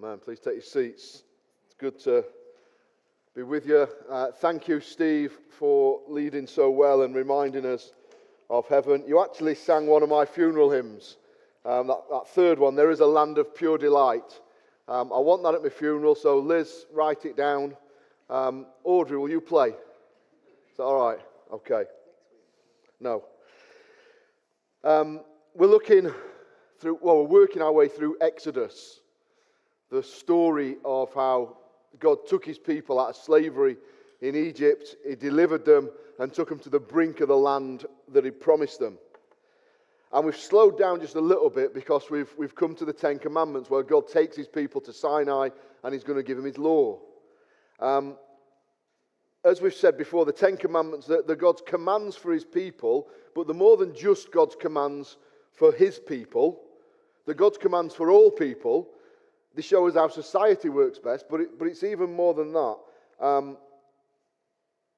Amen. Please take your seats. It's good to be with you. Thank you, Steve, for leading so well and reminding us of heaven. You actually sang one of my funeral hymns, that third one, There is a Land of Pure Delight. I want that at my funeral, so Liz, write it down. Audrey, will you play? Is that all right? Okay. No. We're working our way through Exodus, the story of how God took his people out of slavery in Egypt. He delivered them and took them to the brink of the land that he promised them. And we've slowed down just a little bit because we've come to the Ten Commandments, where God takes his people to Sinai and he's going to give them his law. As we've said before, the Ten Commandments, they're God's commands for his people, but they're more than just God's commands for his people. They're God's commands for all people. They show us how society works best, but it's even more than that.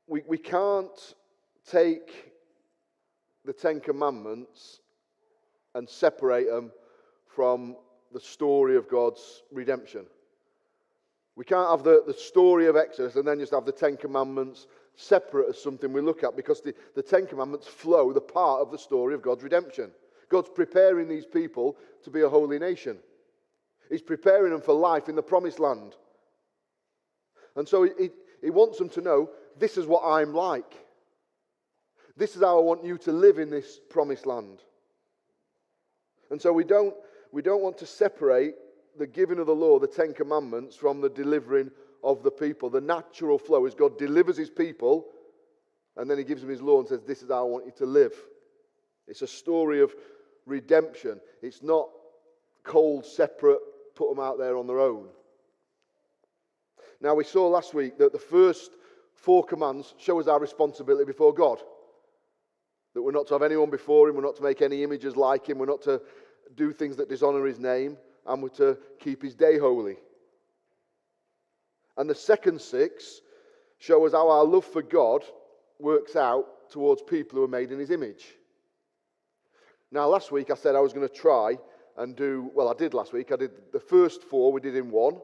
We can't take the Ten Commandments and separate them from the story of God's redemption. We can't have the story of Exodus and then just have the Ten Commandments separate as something we look at, because the Ten Commandments flow the part of the story of God's redemption. God's preparing these people to be a holy nation. He's preparing them for life in the promised land. And so he wants them to know, this is what I'm like. This is how I want you to live in this promised land. And so we don't want to separate the giving of the law, the Ten Commandments, from the delivering of the people. The natural flow is God delivers his people, and then he gives them his law and says, this is how I want you to live. It's a story of redemption. It's not cold, separate, put them out there on their own. Now, we saw last week that the first 4 commands show us our responsibility before God. That we're not to have anyone before him, we're not to make any images like him, we're not to do things that dishonor his name, and we're to keep his day holy. And the second 6 show us how our love for God works out towards people who are made in his image. Now, last week I said I was going to try and do, well, I did last week. I did the first 4, we did in one.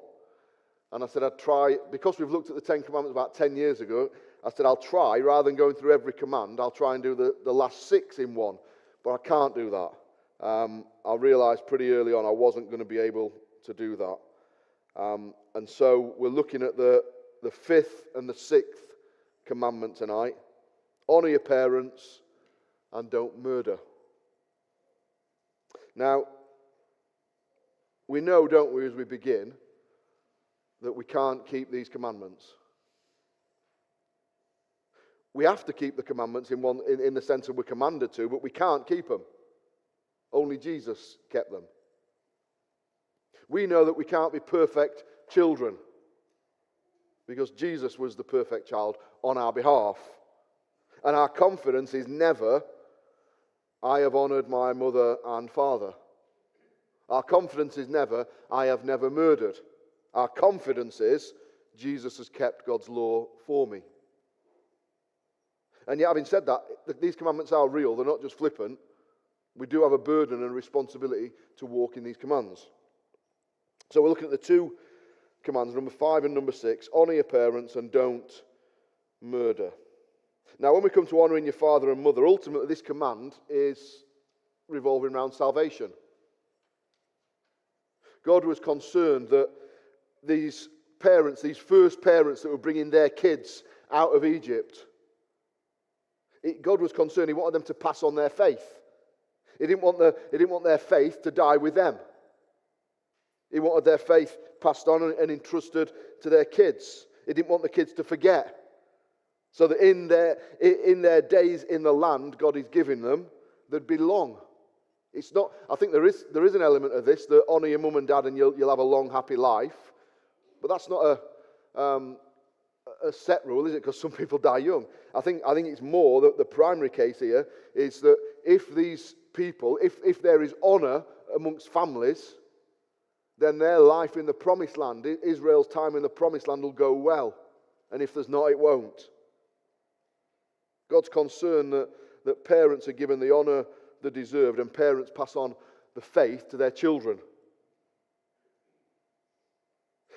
And I said I'd try, because we've looked at the Ten Commandments about 10 years ago, I said I'll try, rather than going through every command, I'll try and do the last 6 in one. But I can't do that. I realized pretty early on I wasn't going to be able to do that. And so we're looking at the 5th and the 6th commandment tonight. Honor your parents and don't murder. Now, we know, don't we, as we begin, that we can't keep these commandments. We have to keep the commandments in the sense that we're commanded to, but we can't keep them. Only Jesus kept them. We know that we can't be perfect children, because Jesus was the perfect child on our behalf. And our confidence is never, I have honored my mother and father. Our confidence is never, I have never murdered. Our confidence is, Jesus has kept God's law for me. And yet, having said that, these commandments are real. They're not just flippant. We do have a burden and a responsibility to walk in these commands. So we're looking at the 2 commands, number 5 and number 6. Honor your parents and don't murder. Now, when we come to honoring your father and mother, ultimately this command is revolving around salvation. God was concerned that these parents, these first parents that were bringing their kids out of Egypt, God was concerned. He wanted them to pass on their faith. He didn't want their faith to die with them. He wanted their faith passed on and entrusted to their kids. He didn't want the kids to forget. So that in their days in the land God is giving them, they'd be long. It's not. I think there is an element of this, that honour your mum and dad and you'll have a long, happy life. But that's not a set rule, is it? Because some people die young. I think it's more that the primary case here is that if these people, if there is honour amongst families, then their life in the promised land, Israel's time in the promised land, will go well. And if there's not, it won't. God's concerned that parents are given the honour they deserved, and parents pass on the faith to their children.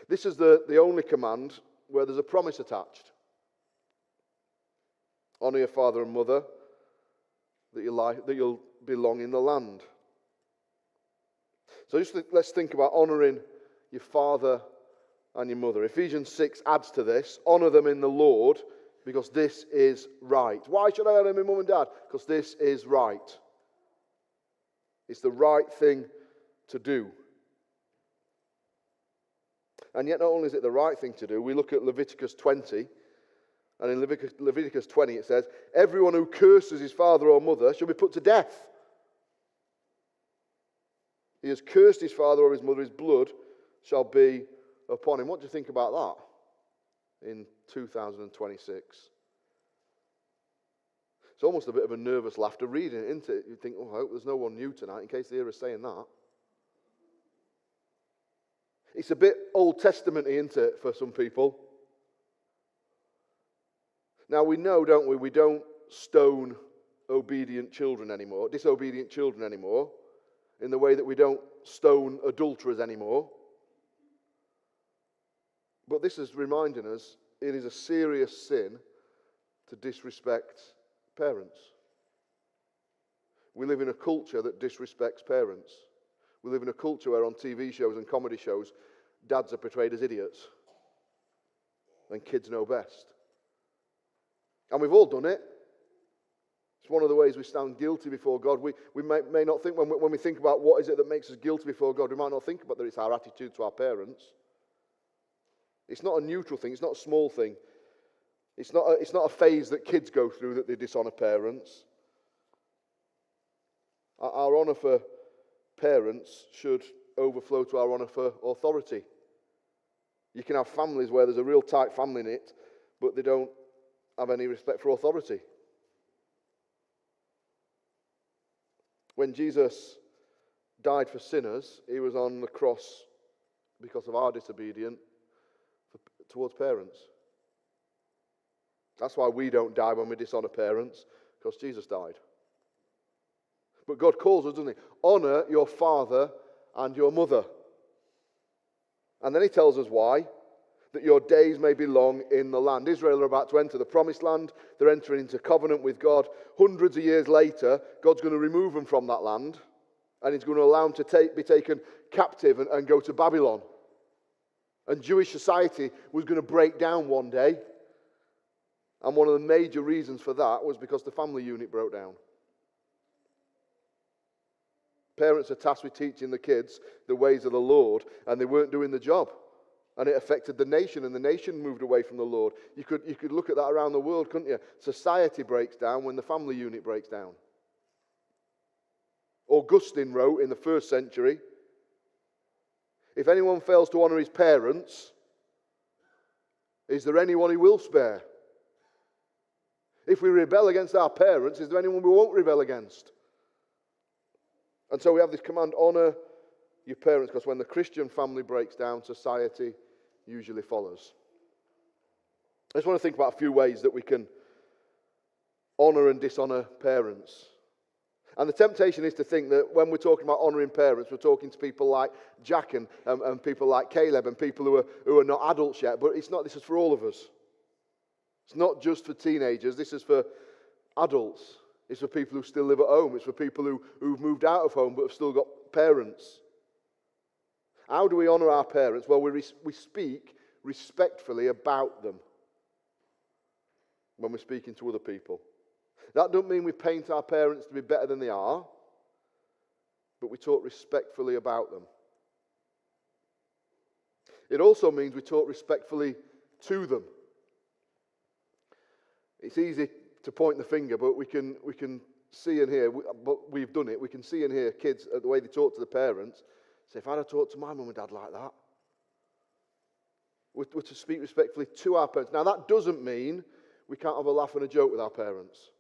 This is the only command where there's a promise attached. Honour your father and mother, that you'll be long in the land. So let's think about honouring your father and your mother. Ephesians 6 adds to this. Honour them in the Lord, because this is right. Why should I honour my mum and dad? Because this is right. It's the right thing to do. And yet not only is it the right thing to do, we look at Leviticus 20, and in Leviticus 20 it says, everyone who curses his father or mother shall be put to death. He has cursed his father or his mother, his blood shall be upon him. What do you think about that in 2026? It's almost a bit of a nervous laughter reading it, isn't it? You think, oh, I hope there's no one new tonight in case they hear us saying that. It's a bit Old Testament-y, isn't it, for some people? Now we know, don't we don't stone disobedient children anymore, in the way that we don't stone adulterers anymore. But this is reminding us it is a serious sin to disrespect parents. We live in a culture that disrespects parents. We live in a culture where on TV shows and comedy shows, dads are portrayed as idiots and kids know best. And we've all done it. It's one of the ways we stand guilty before God. We may not think, when we think about what is it that makes us guilty before God, we might not think about that it's our attitude to our parents. It's not a neutral thing. It's not a small thing. It's not a phase that kids go through that they dishonour parents. Our honour for parents should overflow to our honour for authority. You can have families where there's a real tight family in it, but they don't have any respect for authority. When Jesus died for sinners, he was on the cross because of our disobedience towards parents. That's why we don't die when we dishonour parents, because Jesus died. But God calls us, doesn't he? Honour your father and your mother. And then he tells us why. That your days may be long in the land. Israel are about to enter the promised land. They're entering into covenant with God. Hundreds of years later, God's going to remove them from that land. And he's going to allow them to be taken captive and go to Babylon. And Jewish society was going to break down one day. And one of the major reasons for that was because the family unit broke down. Parents are tasked with teaching the kids the ways of the Lord, and they weren't doing the job. And it affected the nation, and the nation moved away from the Lord. You could look at that around the world, couldn't you? Society breaks down when the family unit breaks down. Augustine wrote in the 1st century, if anyone fails to honour his parents, is there anyone he will spare? If we rebel against our parents, is there anyone we won't rebel against? And so we have this command, honour your parents, because when the Christian family breaks down, society usually follows. I just want to think about a few ways that we can honour and dishonour parents. And the temptation is to think that when we're talking about honouring parents, we're talking to people like Jack and people like Caleb and people who are not adults yet. But it's not. This is for all of us. It's not just for teenagers. This is for adults. It's for people who still live at home. It's for people who've moved out of home but have still got parents. How do we honour our parents? Well, we speak respectfully about them when we're speaking to other people. That doesn't mean we paint our parents to be better than they are, but we talk respectfully about them. It also means we talk respectfully to them. It's easy to point the finger, but we can see and hear, but we've done it, we can see and hear kids, the way they talk to the parents, say, if I'd have talked to my mum and dad like that, we're to speak respectfully to our parents. Now, that doesn't mean we can't have a laugh and a joke with our parents.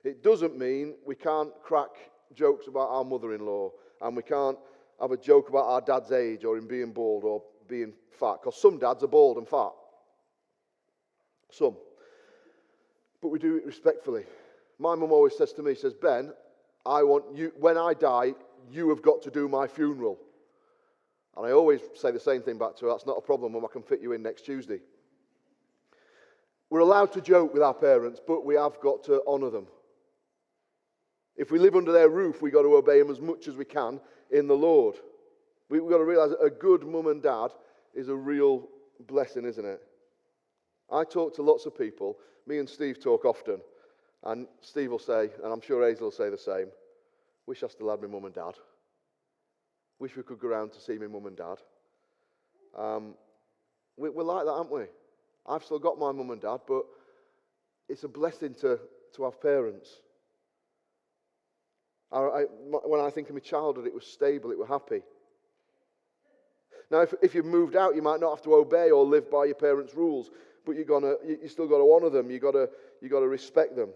It doesn't mean we can't crack jokes about our mother-in-law, and we can't have a joke about our dad's age or him being bald or being fat, because some dads are bald and fat. Some. But we do it respectfully. My mum always says to me, she says, Ben, I want you, when I die, you have got to do my funeral. And I always say the same thing back to her: that's not a problem, Mum, I can fit you in next Tuesday. We're allowed to joke with our parents, but we have got to honour them. If we live under their roof, we've got to obey them as much as we can in the Lord. We've got to realise that a good mum and dad is a real blessing, isn't it? I talk to lots of people. Me and Steve talk often. And Steve will say, and I'm sure Hazel will say the same, wish I still had my mum and dad. Wish we could go around to see my mum and dad. We're like that, aren't we? I've still got my mum and dad, but it's a blessing to have parents. When I think of my childhood, it was stable, it was happy. Now, if you've moved out, you might not have to obey or live by your parents' rules, but you still got to honour them. You got to respect them.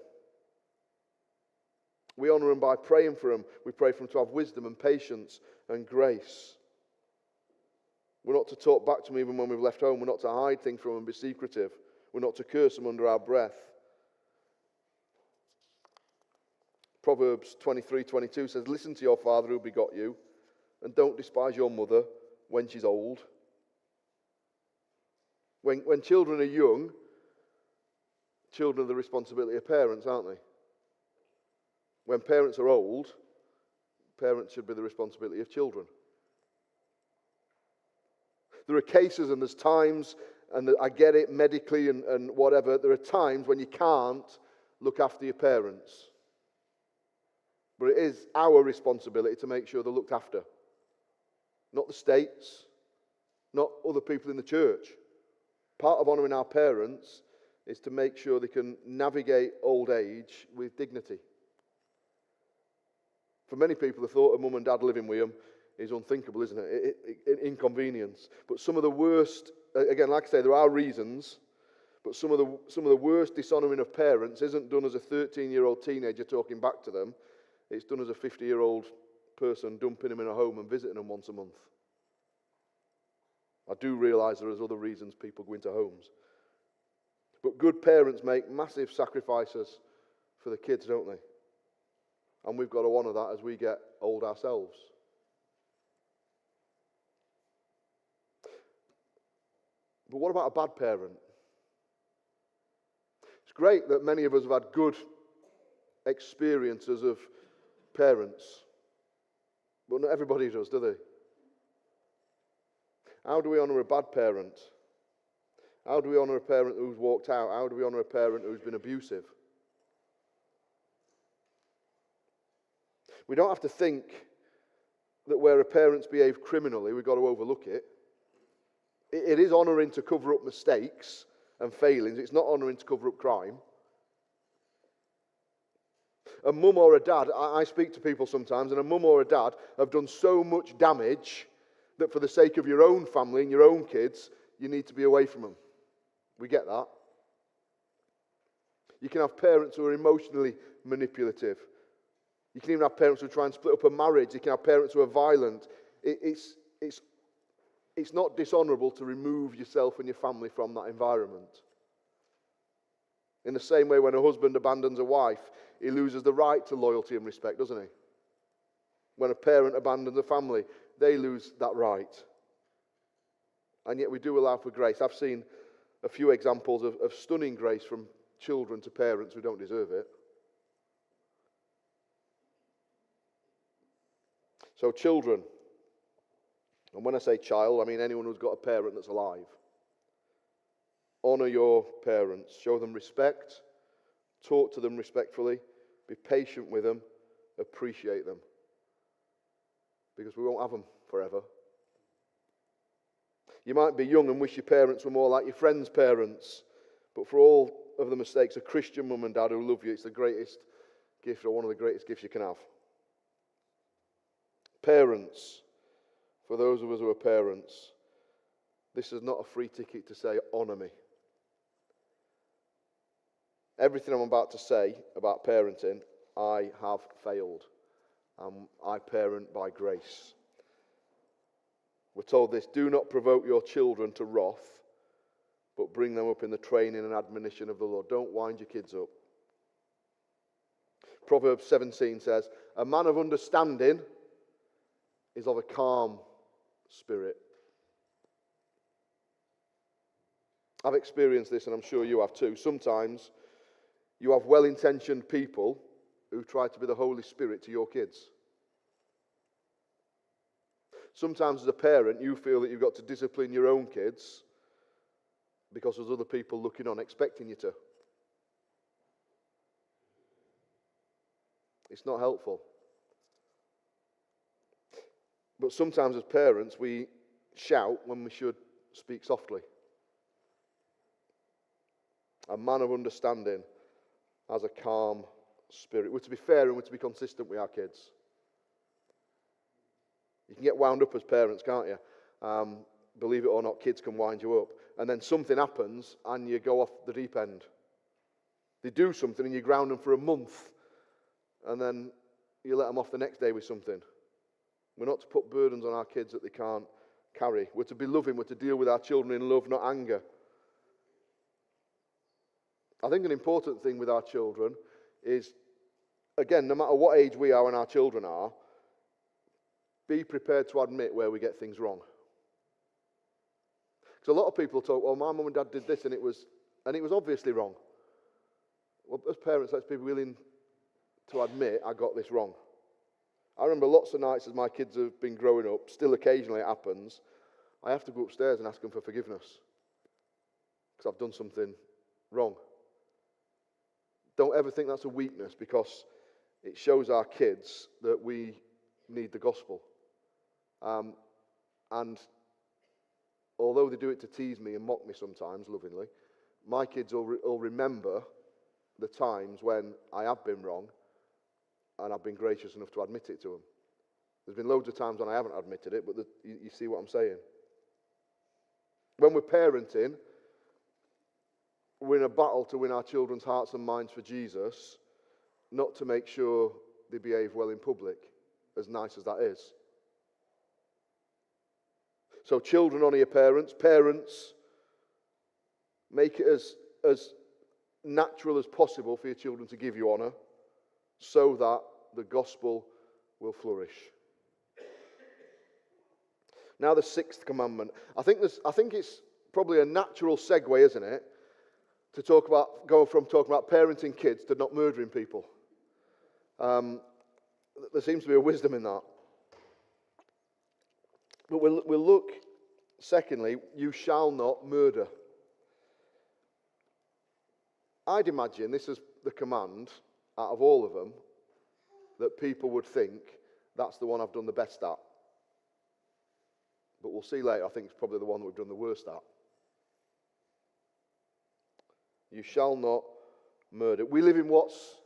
We honour them by praying for them. We pray for them to have wisdom and patience and grace. We're not to talk back to them even when we've left home. We're not to hide things from them and be secretive. We're not to curse them under our breath. Proverbs 23:22 says, listen to your father who begot you, and don't despise your mother when she's old. When children are young, children are the responsibility of parents, aren't they? When parents are old, parents should be the responsibility of children. There are cases and there's times, and I get it medically and whatever, there are times when you can't look after your parents. But it is our responsibility to make sure they're looked after. Not the state's, not other people in the church. Part of honouring our parents is to make sure they can navigate old age with dignity. For many people, the thought of mum and dad living with them is unthinkable, isn't it? Inconvenience. But some of the worst, again, like I say, there are reasons, but some of the worst dishonouring of parents isn't done as a 13-year-old teenager talking back to them. It's done as a 50-year-old person dumping them in a home and visiting them once a month. I do realise there are other reasons people go into homes. But good parents make massive sacrifices for the kids, don't they? And we've got to honour that as we get old ourselves. But what about a bad parent? It's great that many of us have had good experiences of parents, but not everybody does, do they? How do we honour a bad parent? How do we honour a parent who's walked out? How do we honour a parent who's been abusive? We don't have to think that where a parent's behaved criminally, we've got to overlook it. It is honouring to cover up mistakes and failings. It's not honouring to cover up crime. A mum or a dad, I speak to people sometimes, and a mum or a dad have done so much damage that for the sake of your own family and your own kids, you need to be away from them. We get that. You can have parents who are emotionally manipulative. You can even have parents who try and split up a marriage. You can have parents who are violent. It's not dishonourable to remove yourself and your family from that environment. In the same way, when a husband abandons a wife, he loses the right to loyalty and respect, doesn't he? When a parent abandons a family, they lose that right. And yet we do allow for grace. I've seen a few examples of stunning grace from children to parents who don't deserve it. So children, and when I say child, I mean anyone who's got a parent that's alive. Honour your parents. Show them respect. Talk to them respectfully. Be patient with them. Appreciate them. Because we won't have them forever. You might be young and wish your parents were more like your friends' parents. But for all of the mistakes, a Christian mum and dad who love you, it's the greatest gift, or one of the greatest gifts you can have. Parents, for those of us who are parents, this is not a free ticket to say, honour me. Everything I'm about to say about parenting, I have failed. I parent by grace. We're told this: do not provoke your children to wrath, but bring them up in the training and admonition of the Lord. Don't wind your kids up. Proverbs 17 says, a man of understanding is of a calm Spirit. I've experienced this, and I'm sure you have too. Sometimes you have well-intentioned people who try to be the Holy Spirit to your kids. Sometimes as a parent, you feel that you've got to discipline your own kids because there's other people looking on, expecting you to. It's not helpful. But sometimes as parents, we shout when we should speak softly. A man of understanding has a calm spirit. We're to be fair and we're to be consistent with our kids. You can get wound up as parents, can't you? Believe it or not, kids can wind you up. And then something happens and you go off the deep end. They do something and you ground them for a month. And then you let them off the next day with something. We're not to put burdens on our kids that they can't carry. We're to be loving. We're to deal with our children in love, not anger. I think an important thing with our children is, again, no matter what age we are and our children are, be prepared to admit where we get things wrong. Because a lot of people talk, well, my mum and dad did this and it was obviously wrong. Well, as parents, let's be willing to admit I got this wrong. I remember lots of nights as my kids have been growing up, still occasionally it happens, I have to go upstairs and ask them for forgiveness because I've done something wrong. Don't ever think that's a weakness, because it shows our kids that we need the gospel. And although they do it to tease me and mock me sometimes lovingly, my kids will remember the times when I have been wrong and I've been gracious enough to admit it to them. There's been loads of times when I haven't admitted it, but you see what I'm saying. When we're parenting, we're in a battle to win our children's hearts and minds for Jesus, not to make sure they behave well in public, as nice as that is. So children, honour your parents. Parents, make it as natural as possible for your children to give you honour, so that the gospel will flourish. Now the sixth commandment. I think it's probably a natural segue, isn't it, to go from talking about parenting kids to not murdering people. There seems to be a wisdom in that. But we'll look, secondly, you shall not murder. I'd imagine this is the command, out of all of them, that people would think, that's the one I've done the best at. But we'll see later, I think it's probably the one that we've done the worst at. You shall not murder. We live in what's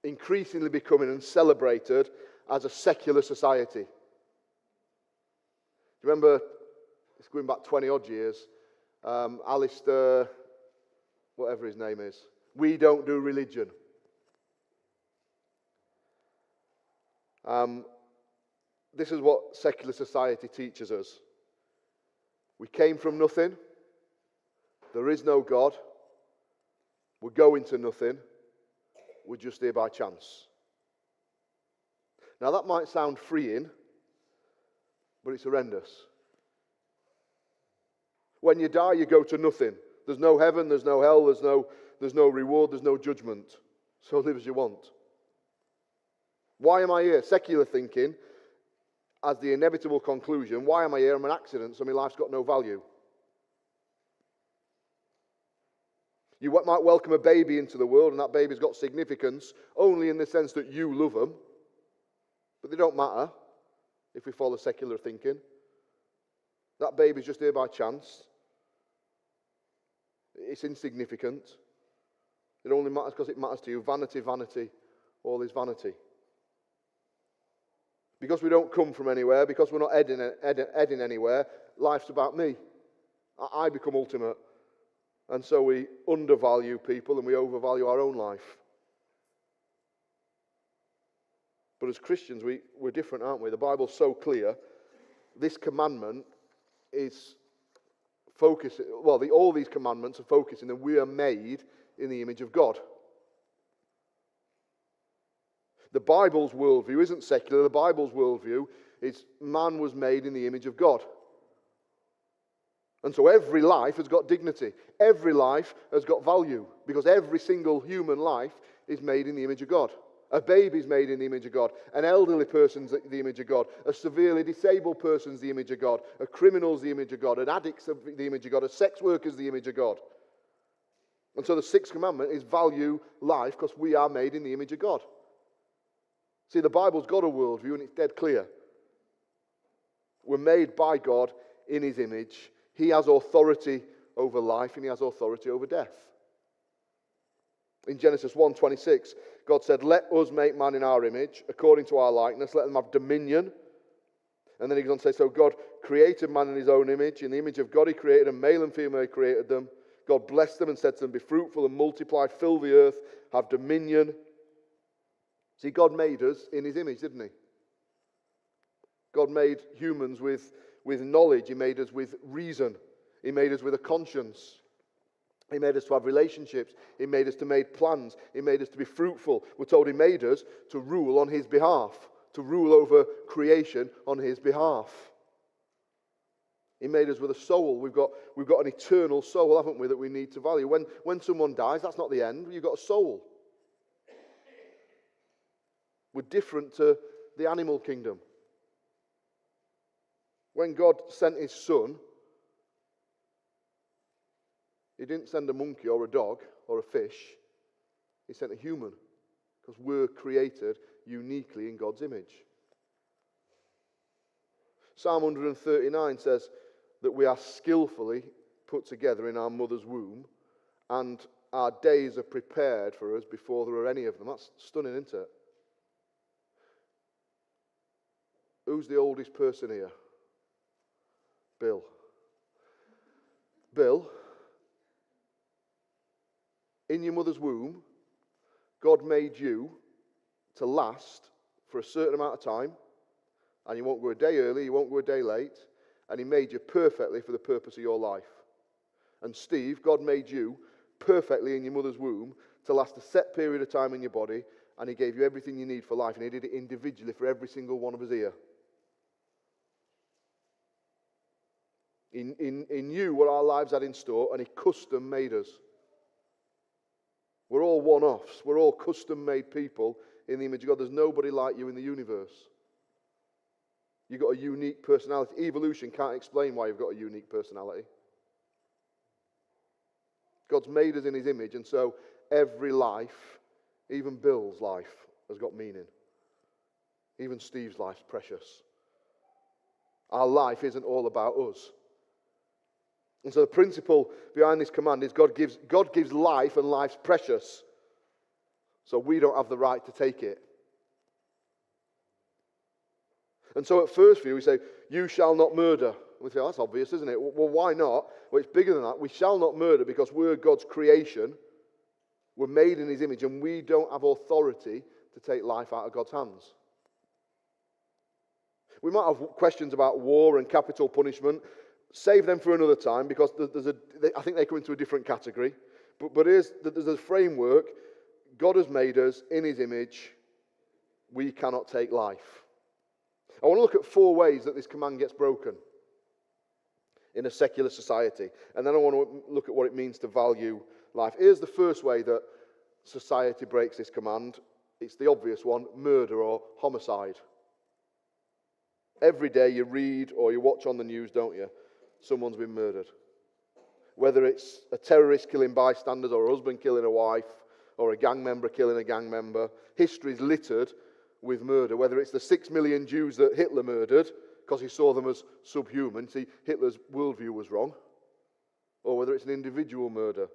increasingly becoming and celebrated as a secular society. Do you remember, it's going back 20 odd years, Alistair, whatever his name is, we don't do religion. This is what secular society teaches us. We came from nothing. There is no God. We're going to nothing. We're just here by chance. Now that might sound freeing, but it's horrendous. When you die, you go to nothing. There's no heaven, there's no hell, there's no reward, there's no judgment. So live as you want. Why am I here? Secular thinking, as the inevitable conclusion, why am I here? I'm an accident, so my life's got no value. You might welcome a baby into the world, and that baby's got significance only in the sense that you love them. But they don't matter if we follow secular thinking. That baby's just here by chance. It's insignificant. It only matters because it matters to you. Vanity, vanity, all is vanity. Because we don't come from anywhere, because we're not heading anywhere, life's about me. I become ultimate. And so we undervalue people and we overvalue our own life. But as Christians, we're different, aren't we? The Bible's so clear. This commandment is focusing, all these commandments are focusing that we are made in the image of God. The Bible's worldview isn't secular. The Bible's worldview is man was made in the image of God. And so every life has got dignity. Every life has got value, because every single human life is made in the image of God. A baby's made in the image of God. An elderly person's the image of God. A severely disabled person's the image of God. A criminal's the image of God. An addict's the image of God. A sex worker's the image of God. And so the sixth commandment is value life, because we are made in the image of God. See, the Bible's got a worldview, and it's dead clear. We're made by God in his image. He has authority over life, and he has authority over death. In Genesis 1:26, God said, "Let us make man in our image, according to our likeness. Let them have dominion." And then he goes on to say, so God created man in his own image. In the image of God he created them, male and female he created them. God blessed them and said to them, "Be fruitful and multiply, fill the earth, have dominion." See, God made us in his image, didn't he? God made humans with knowledge. He made us with reason. He made us with a conscience. He made us to have relationships. He made us to make plans. He made us to be fruitful. We're told he made us to rule on his behalf, to rule over creation on his behalf. He made us with a soul. We've got an eternal soul, haven't we, that we need to value. When someone dies, that's not the end. You've got a soul. We're different to the animal kingdom. When God sent his son, he didn't send a monkey or a dog or a fish. He sent a human, because we're created uniquely in God's image. Psalm 139 says that we are skillfully put together in our mother's womb, and our days are prepared for us before there are any of them. That's stunning, isn't it? Who's the oldest person here? Bill. Bill, in your mother's womb, God made you to last for a certain amount of time, and you won't go a day early, you won't go a day late, and he made you perfectly for the purpose of your life. And Steve, God made you perfectly in your mother's womb to last a set period of time in your body, and he gave you everything you need for life, and he did it individually for every single one of us here. He knew what our lives had in store, and he custom made us. We're all one-offs. We're all custom-made people in the image of God. There's nobody like you in the universe. You've got a unique personality. Evolution can't explain why you've got a unique personality. God's made us in his image, and so every life, even Bill's life, has got meaning. Even Steve's life's precious. Our life isn't all about us. And so the principle behind this command is God gives life, and life's precious. So we don't have the right to take it. And so at first view we say, "You shall not murder." We say, that's obvious, isn't it? Well, why not? Well, it's bigger than that. We shall not murder because we're God's creation. We're made in his image, and we don't have authority to take life out of God's hands. We might have questions about war and capital punishment. Save them for another time, because I think they come into a different category. But there's a framework. God has made us in his image. We cannot take life. I want to look at 4 ways that this command gets broken in a secular society. And then I want to look at what it means to value life. Here's the first way that society breaks this command. It's the obvious one: murder or homicide. Every day you read or you watch on the news, don't you? Someone's been murdered. Whether it's a terrorist killing bystanders, or a husband killing a wife, or a gang member killing a gang member. History's littered with murder. Whether it's the 6 million Jews that Hitler murdered because he saw them as subhuman. See, Hitler's worldview was wrong. Or whether it's an individual murder.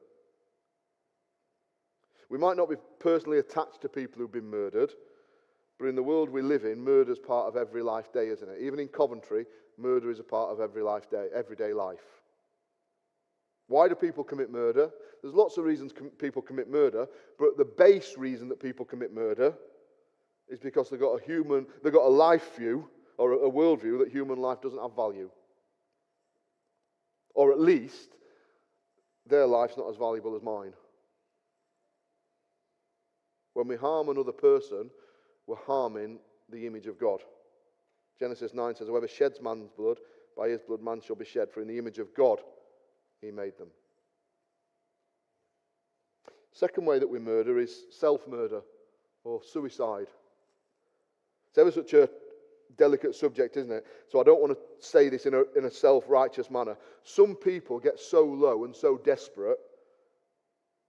We might not be personally attached to people who've been murdered, but in the world we live in, murder's part of every life day, isn't it? Even in Coventry, murder is a part of everyday life. Why do people commit murder? There's lots of reasons people commit murder, but the base reason that people commit murder is because they've got a life view, or a worldview that human life doesn't have value. Or at least, their life's not as valuable as mine. When we harm another person, we're harming the image of God. Genesis 9 says, whoever sheds man's blood, by his blood man shall be shed, for in the image of God he made them. Second way that we murder is self-murder or suicide. It's ever such a delicate subject, isn't it? So I don't want to say this in a self-righteous manner. Some people get so low and so desperate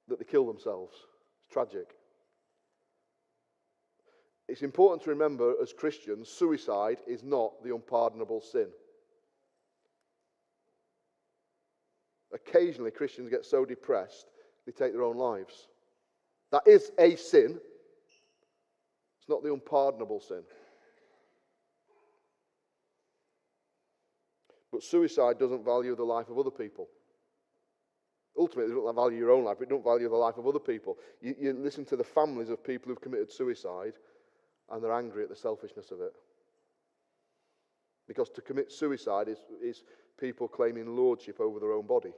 that they kill themselves. It's tragic. It's important to remember as Christians, suicide is not the unpardonable sin. Occasionally Christians get so depressed they take their own lives. That is a sin. It's not the unpardonable sin. But suicide doesn't value the life of other people. Ultimately, it doesn't value your own life, but it doesn't value the life of other people. You listen to the families of people who've committed suicide, and they're angry at the selfishness of it. Because to commit suicide is people claiming lordship over their own body.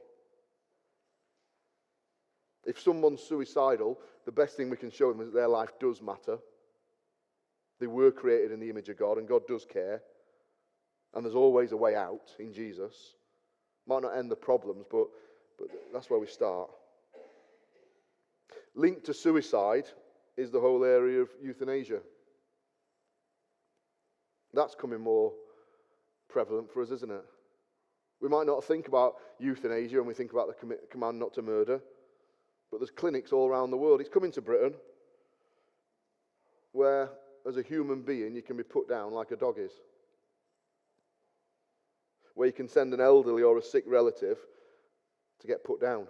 If someone's suicidal, the best thing we can show them is that their life does matter. They were created in the image of God, and God does care. And there's always a way out in Jesus. Might not end the problems, but that's where we start. Linked to suicide is the whole area of euthanasia. That's coming more prevalent for us, isn't it? We might not think about euthanasia when we think about the command not to murder, but there's clinics all around the world. It's coming to Britain, where as a human being you can be put down like a dog is. Where you can send an elderly or a sick relative to get put down.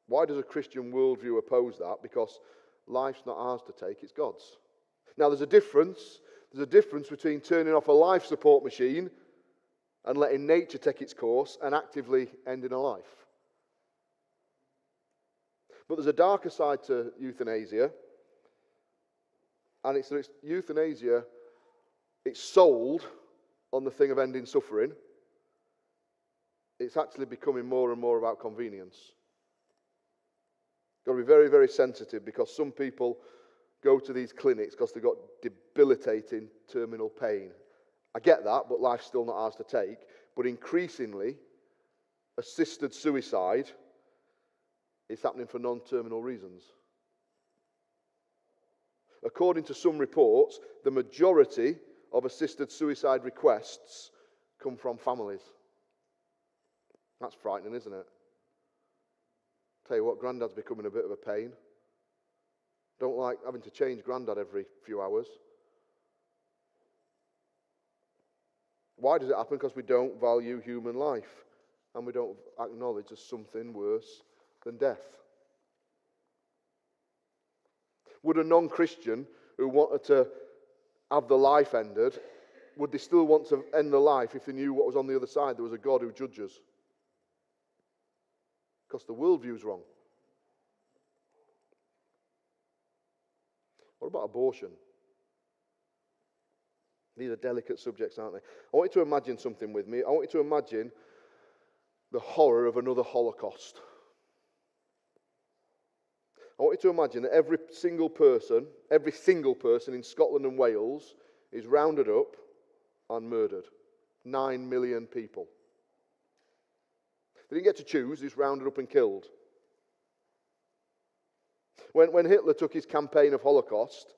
Why does a Christian worldview oppose that? Because life's not ours to take, it's God's. Now there's a difference. There's a difference between turning off a life support machine and letting nature take its course and actively ending a life. But there's a darker side to euthanasia, and it's euthanasia, it's sold on the thing of ending suffering. It's actually becoming more and more about convenience. Got to be very, very sensitive, because some people go to these clinics because they've got debilitating terminal pain. I get that, but life's still not ours to take. But increasingly, assisted suicide is happening for non-terminal reasons. According to some reports, the majority of assisted suicide requests come from families. That's frightening, isn't it? Tell you what, Grandad's becoming a bit of a pain. Don't like having to change Grandad every few hours. Why does it happen? Because we don't value human life, and we don't acknowledge there's something worse than death. Would a non-Christian who wanted to have the life ended, would they still want to end the life if they knew what was on the other side? There was a God who judges. Because the worldview's wrong. What about abortion? These are delicate subjects, aren't they? I want you to imagine something with me. I want you to imagine the horror of another Holocaust. I want you to imagine that every single person in Scotland and Wales is rounded up and murdered. 9 million people. They didn't get to choose, he's rounded up and killed. When Hitler took his campaign of Holocaust,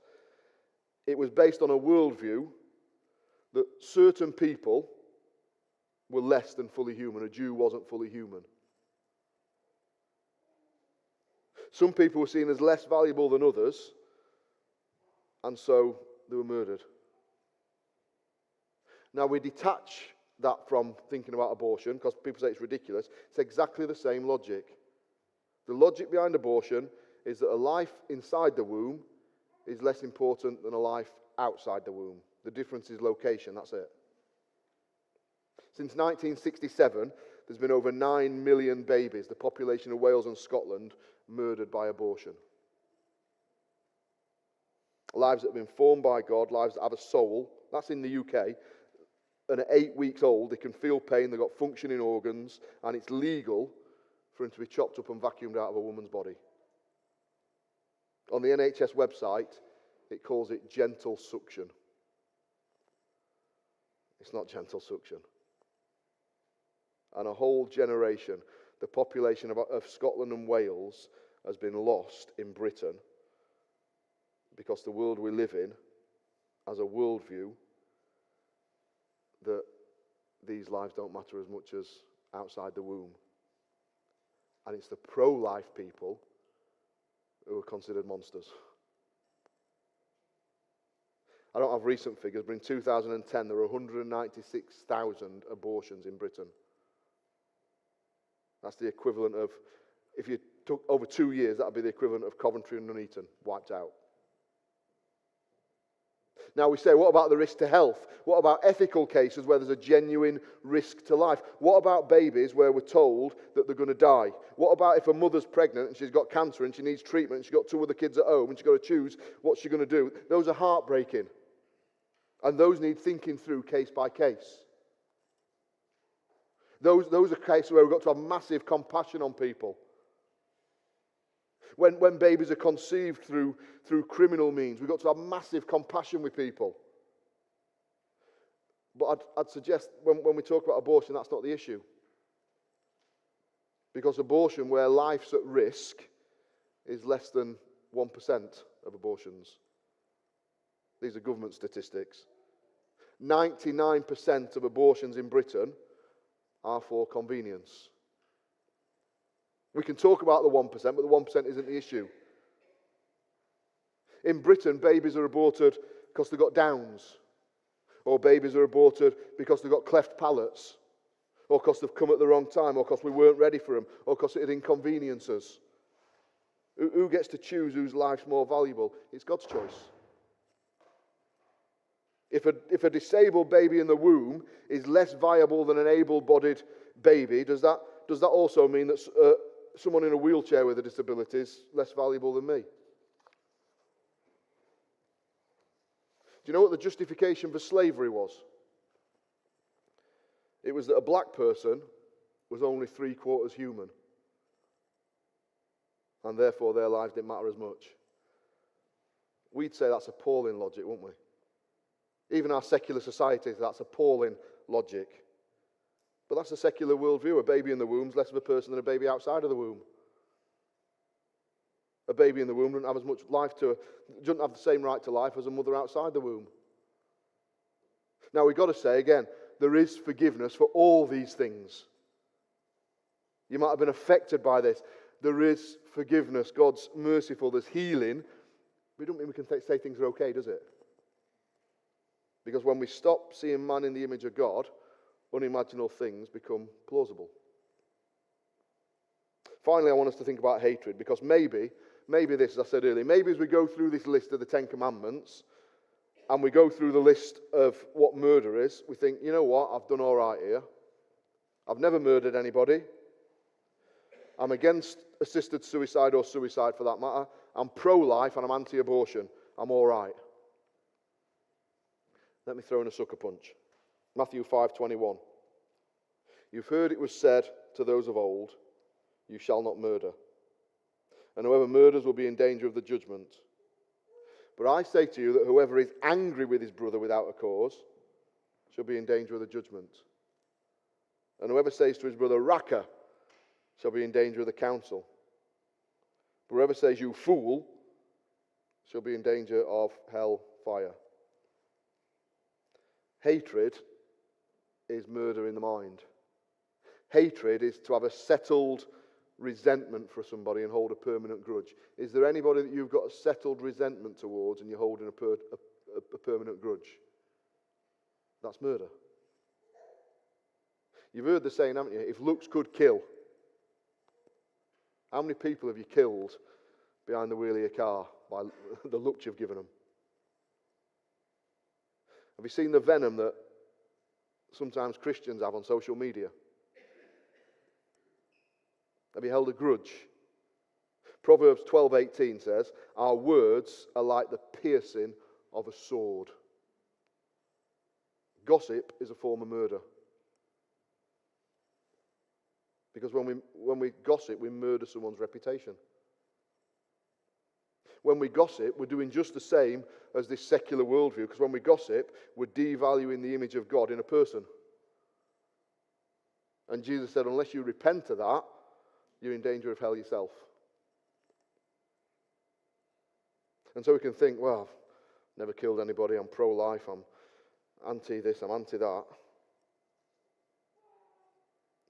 it was based on a worldview that certain people were less than fully human. A Jew wasn't fully human. Some people were seen as less valuable than others, and so they were murdered. Now we detach that from thinking about abortion, because people say it's ridiculous. It's exactly the same logic. The logic behind abortion is that a life inside the womb is less important than a life outside the womb. The difference is location, that's it. Since 1967, there's been over 9 million babies, the population of Wales and Scotland, murdered by abortion. Lives that have been formed by God, lives that have a soul. That's in the UK. And at 8 weeks old, they can feel pain, they've got functioning organs, and it's legal for them to be chopped up and vacuumed out of a woman's body. On the NHS website, it calls it gentle suction. It's not gentle suction. And a whole generation, the population of Scotland and Wales, has been lost in Britain because the world we live in has a worldview that these lives don't matter as much as outside the womb. And it's the pro-life people who are considered monsters. I don't have recent figures, but in 2010 there were 196,000 abortions in Britain. That's the equivalent of, if you took over 2 years, that would be the equivalent of Coventry and Nuneaton wiped out. Now we say, what about the risk to health? What about ethical cases where there's a genuine risk to life? What about babies where we're told that they're going to die? What about if a mother's pregnant and she's got cancer and she needs treatment and she's got 2 other kids at home and she's got to choose what she's going to do? Those are heartbreaking. And those need thinking through case by case. Those are cases where we've got to have massive compassion on people. When babies are conceived through criminal means, we've got to have massive compassion with people. But I'd suggest when we talk about abortion, that's not the issue. Because abortion, where life's at risk, is less than 1% of abortions. These are government statistics. 99% of abortions in Britain are for convenience. We can talk about the 1%, but the 1% isn't the issue. In Britain, babies are aborted because they've got Downs, or babies are aborted because they've got cleft palates, or because they've come at the wrong time, or because we weren't ready for them, or because it inconveniences. Who gets to choose whose life's more valuable? It's God's choice. If a disabled baby in the womb is less viable than an able-bodied baby, does that also mean that someone in a wheelchair with a disability is less valuable than me? Do you know what the justification for slavery was? It was that a black person was only 3/4 human, and therefore their lives didn't matter as much. We'd say that's appalling logic, wouldn't we? Even our secular societies, that's appalling logic. But that's a secular worldview. A baby in the womb is less of a person than a baby outside of the womb. A baby in the womb doesn't have as much life to it, doesn't have the same right to life as a mother outside the womb. Now we've got to say again, there is forgiveness for all these things. You might have been affected by this. There is forgiveness. God's merciful. There's healing. But it doesn't mean we can say things are okay, does it? Because when we stop seeing man in the image of God, unimaginable things become plausible. Finally, I want us to think about hatred, because maybe this, as I said earlier, maybe as we go through this list of the 10 Commandments, and we go through the list of what murder is, we think, you know what, I've done all right here. I've never murdered anybody. I'm against assisted suicide or suicide for that matter. I'm pro-life and I'm anti-abortion. I'm all right. Let me throw in a sucker punch. Matthew 5:21. You've heard it was said to those of old, you shall not murder. And whoever murders will be in danger of the judgment. But I say to you that whoever is angry with his brother without a cause shall be in danger of the judgment. And whoever says to his brother, Raca, shall be in danger of the council. But whoever says, you fool, shall be in danger of hell fire. Hatred is murder in the mind. Hatred is to have a settled resentment for somebody and hold a permanent grudge. Is there anybody that you've got a settled resentment towards and you're holding a permanent grudge? That's murder. You've heard the saying, haven't you? If looks could kill. How many people have you killed behind the wheel of your car by the looks you've given them? Have you seen the venom that sometimes Christians have on social media? Have you held a grudge? Proverbs 12:18 says, our words are like the piercing of a sword. Gossip is a form of murder. Because when we gossip, we murder someone's reputation. when we gossip, we're doing just the same as this secular worldview, because when we gossip, we're devaluing the image of God in a person. And Jesus said, unless you repent of that, you're in danger of hell yourself. And so we can think, well, I've never killed anybody, I'm pro-life, I'm anti this, I'm anti that.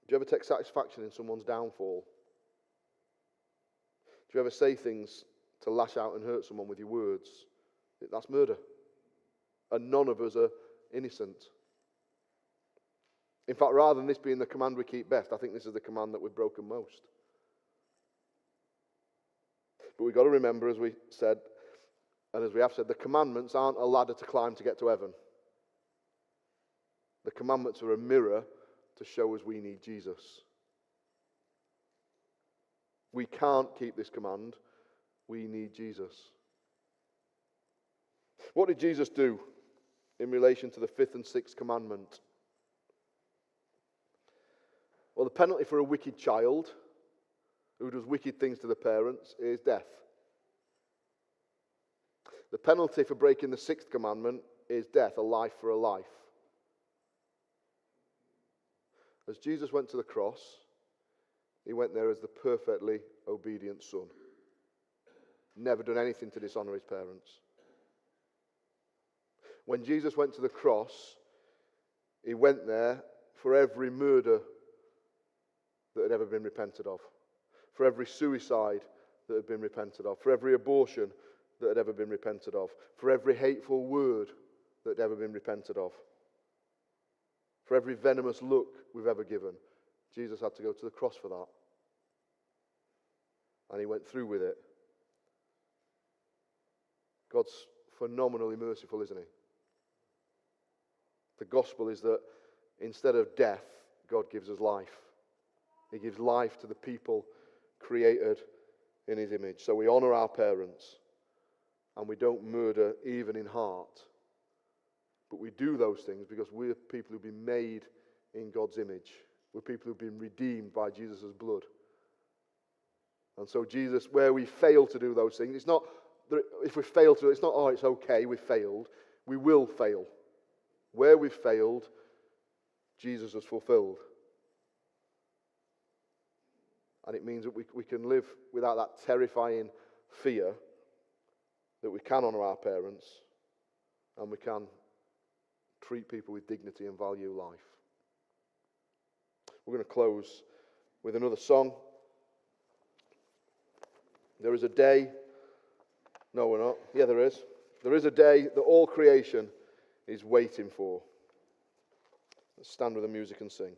Do you ever take satisfaction in someone's downfall? Do you ever say things to lash out and hurt someone with your words? That's murder. And none of us are innocent. In fact, rather than this being the command we keep best, I think this is the command that we've broken most. But we've got to remember, as we said, and as we have said, the commandments aren't a ladder to climb to get to heaven. The commandments are a mirror to show us we need Jesus. We can't keep this command. We need Jesus. What did Jesus do in relation to the 5th and 6th commandment? Well, the penalty for a wicked child who does wicked things to the parents is death. The penalty for breaking the 6th commandment is death, a life for a life. As Jesus went to the cross, he went there as the perfectly obedient son. Never done anything to dishonor his parents. When Jesus went to the cross, he went there for every murder that had ever been repented of, for every suicide that had been repented of, for every abortion that had ever been repented of, for every hateful word that had ever been repented of, for every venomous look we've ever given. Jesus had to go to the cross for that. And he went through with it. God's phenomenally merciful, isn't he? The gospel is that instead of death, God gives us life. He gives life to the people created in his image. So we honor our parents, and we don't murder even in heart. But we do those things because we're people who've been made in God's image. We're people who've been redeemed by Jesus' blood. And so Jesus, where we fail to do those things, it's not, if we fail to, it's not, oh, it's okay, we failed. We will fail. Where we've failed, Jesus has fulfilled. And it means that we can live without that terrifying fear that we can honor our parents and we can treat people with dignity and value life. We're going to close with another song. There is a day. No, we're not. Yeah, there is. There is a day that all creation is waiting for. Let's stand with the music and sing.